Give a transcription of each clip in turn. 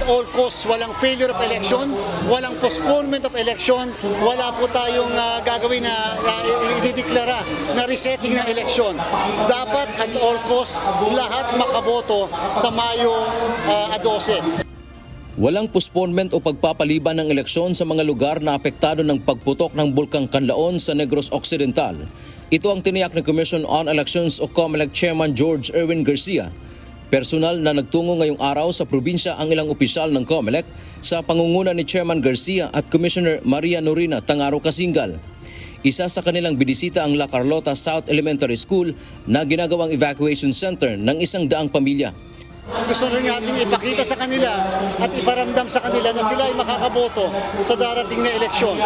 all costs, walang failure of election, walang postponement of election, wala po tayong gagawin na idideklara na resetting ng election. Dapat at all costs, lahat makaboto sa Mayo 12. Walang postponement o pagpapaliban ng eleksyon sa mga lugar na apektado ng pagputok ng Bulkang Kanlaon sa Negros Occidental. Ito ang tiniyak ng Commission on Elections o COMELEC Chairman George Erwin Garcia. Personal na nagtungo ngayong araw sa probinsya ang ilang opisyal ng COMELEC sa pangunguna ni Chairman Garcia at Commissioner Maria Norina Tangaro Kasingal. Isa sa kanilang binisita ang La Carlota South Elementary School na ginagawang evacuation center ng 100 pamilya. Gusto rin natin ipakita sa kanila at iparamdam sa kanila na sila ay makakaboto sa darating na eleksyon.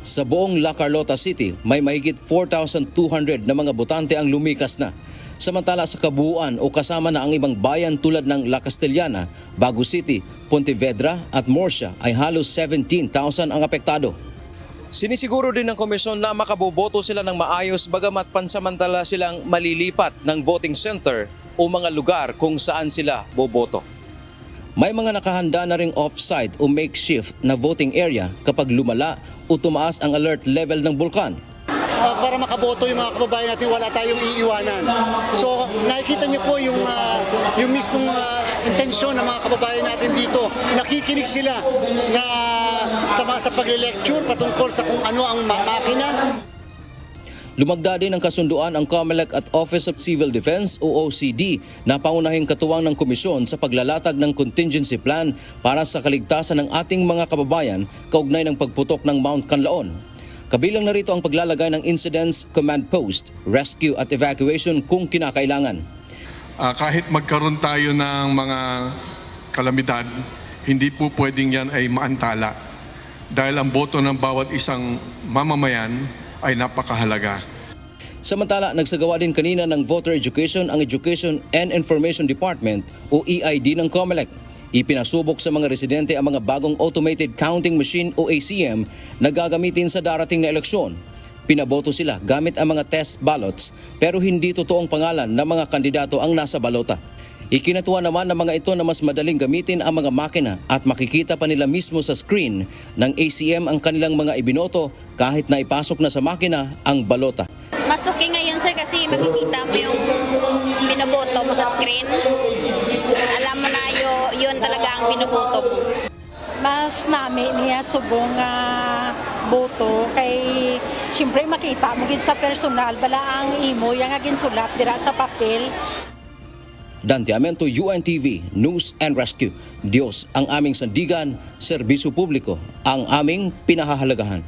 Sa buong La Carlota City, may mahigit 4,200 na mga botante ang lumikas na. Samantala sa kabuuan o kasama na ang ibang bayan tulad ng La Castellana, Bago City, Pontevedra at Murcia ay halos 17,000 ang apektado. Sinisiguro din ng komisyon na makaboboto sila ng maayos bagamat pansamantala silang malilipat ng voting center o mga lugar kung saan sila boboto. May mga nakahanda na ring off-site o makeshift na voting area kapag lumala o tumaas ang alert level ng bulkan. Para makaboto yung mga kababayan natin, wala tayong iiwanan. So nakikita niyo po yung mismong intensyon ng mga kababayan natin dito. Nakikinig sila na sa pag-lecture patungkol sa kung ano ang makina. Lumagda din ang kasunduan ang COMELEC at Office of Civil Defense o OCD na pangunahing katuwang ng komisyon sa paglalatag ng contingency plan para sa kaligtasan ng ating mga kababayan kaugnay ng pagputok ng Mount Kanlaon. Kabilang na rito ang paglalagay ng incidents, command post, rescue at evacuation kung kinakailangan. Kahit magkaroon tayo ng mga kalamidad, hindi po pwedeng yan ay maantala dahil ang boto ng bawat isang mamamayan ay napakahalaga. Samantala, nagsagawa din kanina ng voter education ang Education and Information Department o EID ng COMELEC. Ipinasubok sa mga residente ang mga bagong automated counting machine o ACM na gagamitin sa darating na eleksyon. Pinaboto sila gamit ang mga test ballots pero hindi totoong pangalan ng mga kandidato ang nasa balota. Ikinatuwa naman ng mga ito na mas madaling gamitin ang mga makina at makikita pa nila mismo sa screen ng ACM ang kanilang mga ibinoto kahit na ipasok na sa makina ang balota. Mas okay ngayon sir kasi makikita mo yung binoboto mo sa screen. Alam mo na yun talaga ang binoboto mo. Mas nami niya subong boto kay siyempre makita mo gid sa personal bala ang imo yang ginsulat dira sa papel. Dante Amento, UNTV, News and Rescue. Diyos ang aming sandigan, serbisyo publiko ang aming pinahahalagahan.